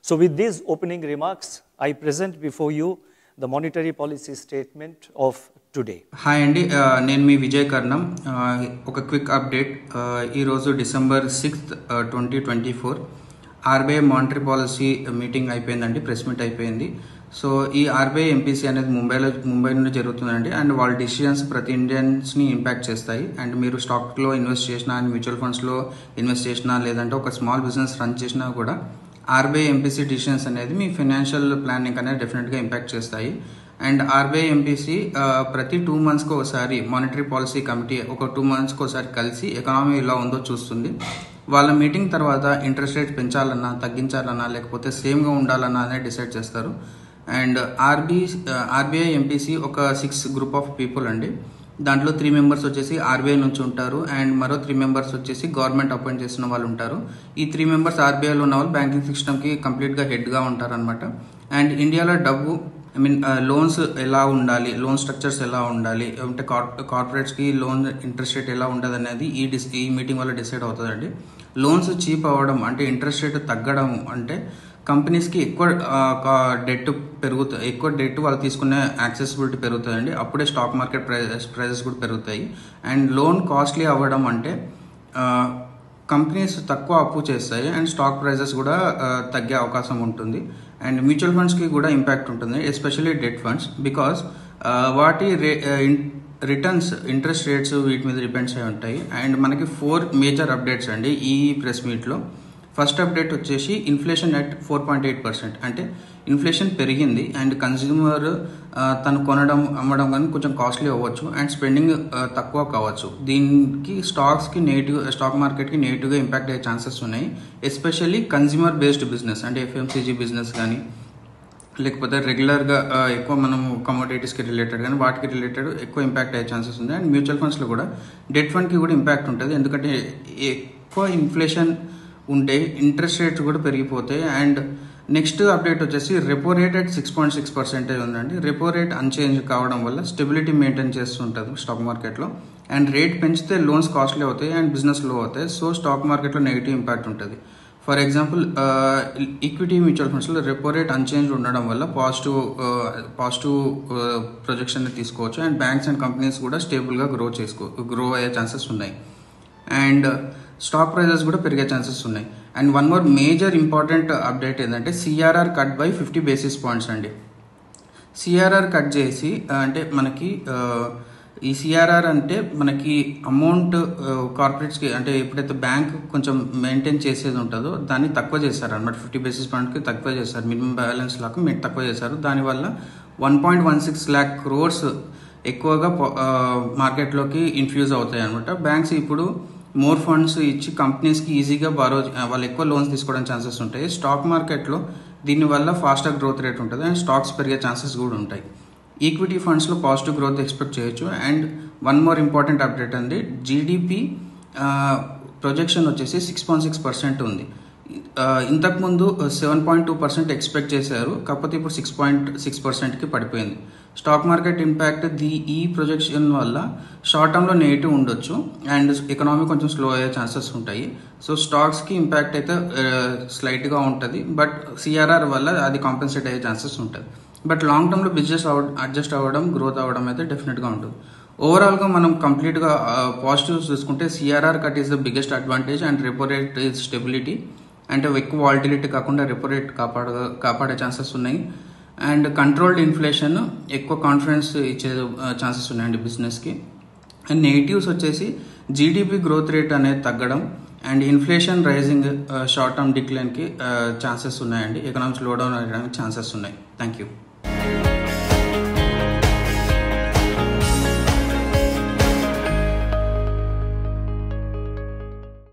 So with these opening remarks, I present before you the monetary policy statement of today. Hi అండి, నేను మీ విజయ్ కర్ణం. ఒక quick update. ఈరోజు December 6th 2024 RBI monetary policy meeting అయిపోయిందండి, press meet అయిపోయింది. So ఈ RBI MPC అనేది ముంబై నుండి జరుగుతుందండి. అండ్ వాళ్ళ డిసిషన్స్ ప్రతి ఇండియన్స్ని ఇంపాక్ట్ చేస్తాయి. అండ్ మీరు స్టాక్లో ఇన్వెస్ట్ చేసినా, అండ్ మ్యూచువల్ ఫండ్స్లో ఇన్వెస్ట్ చేసినా, లేదంటే ఒక స్మాల్ బిజినెస్ రన్ చేసినా కూడా ఆర్బీఐ ఎంపీసీ డిసిషన్స్ అనేది మీ ఫైనాన్షియల్ ప్లానింగ్ అనేది డెఫినెట్గా ఇంపాక్ట్ చేస్తాయి. అండ్ ఆర్బీఐ ఎంపీసీ ప్రతి 2 monthsకి ఒకసారి మానిటరీ పాలసీ కమిటీ ఒక 2 monthsకి ఒకసారి కలిసి ఎకానమీ ఎలా ఉందో చూస్తుంది. వాళ్ళ మీటింగ్ తర్వాత ఇంట్రెస్ట్ రేట్ పెంచాలన్నా, తగ్గించాలన్నా, లేకపోతే సేమ్గా ఉండాలన్నా అనేది డిసైడ్ చేస్తారు. అండ్ ఆర్బీఐ ఎంపీసీ ఒక 6 గ్రూప్ ఆఫ్ పీపుల్ అండి. దాంట్లో 3 members వచ్చేసి ఆర్బీఐ నుంచి ఉంటారు, అండ్ మరో 3 members వచ్చేసి గవర్నమెంట్ అపాయింట్ చేసిన వాళ్ళు ఉంటారు. ఈ 3 members ఆర్బీఐలో ఉన్న వాళ్ళు బ్యాంకింగ్ సిస్టమ్కి కంప్లీట్గా హెడ్గా ఉంటారనమాట. అండ్ ఇండియాలో డబ్బు లోన్స్ ఎలా ఉండాలి, లోన్ స్ట్రక్చర్స్ ఎలా ఉండాలి, అంటే కార్పొరేట్స్కి లోన్ ఇంట్రెస్ట్ రేట్ ఎలా ఉండదు అనేది ఈ మీటింగ్ వల్ల డిసైడ్ అవుతుందండి. లోన్స్ చీప్ అవ్వడం అంటే ఇంట్రెస్ట్ రేట్ తగ్గడం అంటే కంపెనీస్కి ఎక్కువ డెట్ వాళ్ళు తీసుకునే యాక్సెసిబిలిటీ పెరుగుతుందండి. అప్పుడే స్టాక్ మార్కెట్ ప్రైజెస్ కూడా పెరుగుతాయి. అండ్ లోన్ కాస్ట్లీ అవ్వడం అంటే కంపెనీస్ తక్కువ అప్పు చేస్తాయి, అండ్ స్టాక్ ప్రైజెస్ కూడా తగ్గే అవకాశం ఉంటుంది. అండ్ మ్యూచువల్ ఫండ్స్కి కూడా ఇంపాక్ట్ ఉంటుంది, ఎస్పెషల్లీ డెట్ ఫండ్స్, బికాస్ వాటి రిటర్న్స్, ఇంట్రెస్ట్ రేట్స్ వీటి మీద డిపెండ్స్ అయి ఉంటాయి. అండ్ మనకి 4 major అప్డేట్స్ అండి ఈ ప్రెస్ మీట్లో. ఫస్ట్ అప్డేట్ వచ్చేసి ఇన్ఫ్లేషన్ అట్ 4.8%. అంటే ఇన్ఫ్లేషన్ పెరిగింది, అండ్ కన్స్యూమర్ తను కొనడం, అమ్మడం కానీ కొంచెం కాస్ట్లీ అవ్వచ్చు, అండ్ స్పెండింగ్ తక్కువ కావచ్చు. దీనికి స్టాక్ మార్కెట్కి నెగిటివ్గా ఇంపాక్ట్ అయ్యే ఛాన్సెస్ ఉన్నాయి. ఎస్పెషల్లీ కన్స్యూమర్ బేస్డ్ బిజినెస్ అంటే ఎఫ్ఎంసీజీ బిజినెస్ కానీ, లేకపోతే రెగ్యులర్గా ఎక్కువ మనము కమోడిటీస్కి రిలేటెడ్ కానీ వాటికి రిలేటెడ్ ఎక్కువ ఇంపాక్ట్ అయ్యే ఛాన్సెస్ ఉంది. అండ్ మ్యూచువల్ ఫండ్స్లో కూడా డెట్ ఫండ్కి కూడా ఇంపాక్ట్ ఉంటుంది, ఎందుకంటే ఎక్కువ ఇన్ఫ్లేషన్ ఉంటే ఇంట్రెస్ట్ రేట్స్ కూడా పెరిగిపోతాయి. అండ్ నెక్స్ట్ అప్డేట్ వచ్చేసి రెపో రేట్ అట్ 6.6% ఉందండి. రెపో రేట్ అన్చేంజ్ కావడం వల్ల స్టెబిలిటీ మెయింటైన్ చేస్తుంటుంది స్టాక్ మార్కెట్లో. అండ్ రేట్ పెంచితే లోన్స్ కాస్ట్లీ అవుతాయి, అండ్ బిజినెస్ లో అవుతాయి. సో స్టాక్ మార్కెట్లో నెగిటివ్ ఇంపాక్ట్ ఉంటుంది. ఫర్ ఎగ్జాంపుల్ ఈక్విటీ మ్యూచువల్ ఫండ్స్లో రెపో రేట్ అన్చేంజ్ ఉండడం వల్ల పాజిటివ్ ప్రొజెక్షన్ తీసుకోవచ్చు. అండ్ బ్యాంక్స్ అండ్ కంపెనీస్ కూడా స్టేబుల్గా గ్రో అయ్యే ఛాన్సెస్ ఉన్నాయి. అండ్ స్టాక్ ప్రైజెస్ కూడా పెరిగే ఛాన్సెస్ ఉన్నాయి. And one more major important update ఏంటంటే CRR cut by 50 basis points అండి. సిఆర్ఆర్ కట్ చేసి అంటే మనకి ఈ సిఆర్ఆర్ అంటే మనకి అమౌంట్ కార్పొరేట్స్కి అంటే ఎప్పుడైతే బ్యాంక్ కొంచెం మెయింటైన్ చేసేది ఉంటుందో దాన్ని తక్కువ చేశారు అనమాట. 50 basis pointsకి తక్కువ చేశారు, మినిమం బ్యాలెన్స్ లాగా మీరు తక్కువ చేశారు. దానివల్ల 1.16 lakh crores ఎక్కువగా మార్కెట్లోకి ఇన్ఫ్యూజ్ అవుతాయి అనమాట. బ్యాంక్స్ ఇప్పుడు మోర్ ఫండ్స్ ఇచ్చి కంపెనీస్కి ఈజీగా వాళ్ళు ఎక్కువ లోన్స్ తీసుకోవడానికి ఛాన్సెస్ ఉంటాయి. స్టాక్ మార్కెట్లో దీనివల్ల ఫాస్టర్ గ్రోత్ రేట్ ఉంటుంది, అండ్ స్టాక్స్ పెరిగే ఛాన్సెస్ కూడా ఉంటాయి. ఈక్విటీ ఫండ్స్లో పాజిటివ్ గ్రోత్ ఎక్స్పెక్ట్ చేయొచ్చు. And one more important update అండి, జీడిపి ప్రొజెక్షన్ వచ్చేసి 6.6% ఉంది. ఇంతకుముందు 7.2% ఎక్స్పెక్ట్ చేశారు, కాకపోతే ఇప్పుడు 6.6%కి పడిపోయింది. స్టాక్ మార్కెట్ ఇంపాక్ట్ ఈ ప్రొజెక్షన్ వల్ల షార్ట్ టర్మ్లో నెగిటివ్ ఉండొచ్చు, అండ్ ఎకనామీ కొంచెం స్లో అయ్యే ఛాన్సెస్ ఉంటాయి. సో స్టాక్స్కి ఇంపాక్ట్ అయితే స్లైట్గా ఉంటుంది, బట్ సిఆర్ఆర్ వల్ల అది కాంపెన్సేట్ అయ్యే ఛాన్సెస్ ఉంటుంది. బట్ లాంగ్ టర్మ్లో బిజినెస్ అడ్జస్ట్ అవ్వడం, గ్రోత్ అవ్వడం అయితే డెఫినెట్గా ఉంటుంది. ఓవరాల్గా మనం కంప్లీట్గా పాజిటివ్స్ చూసుకుంటే CRR cut is the biggest advantage, and repo rate is stability. అంటే ఎక్కువ వాలిటిలిటీ కాకుండా రెపో రేట్ కాపాడే ఛాన్సెస్ ఉన్నాయి. అండ్ కంట్రోల్డ్ ఇన్ఫ్లేషన్ ఎక్కువ కాన్ఫిడెన్స్ ఇచ్చే ఛాన్సెస్ ఉన్నాయండి బిజినెస్కి. అండ్ నెగిటివ్స్ వచ్చేసి జీడిపి గ్రోత్ రేట్ అనేది తగ్గడం, and inflation rising, short term డిక్లైన్కి ఛాన్సెస్ ఉన్నాయండి. ఎకనామిక్ స్లో డౌన్ అయ్యడానికి ఛాన్సెస్ ఉన్నాయి. Thank you.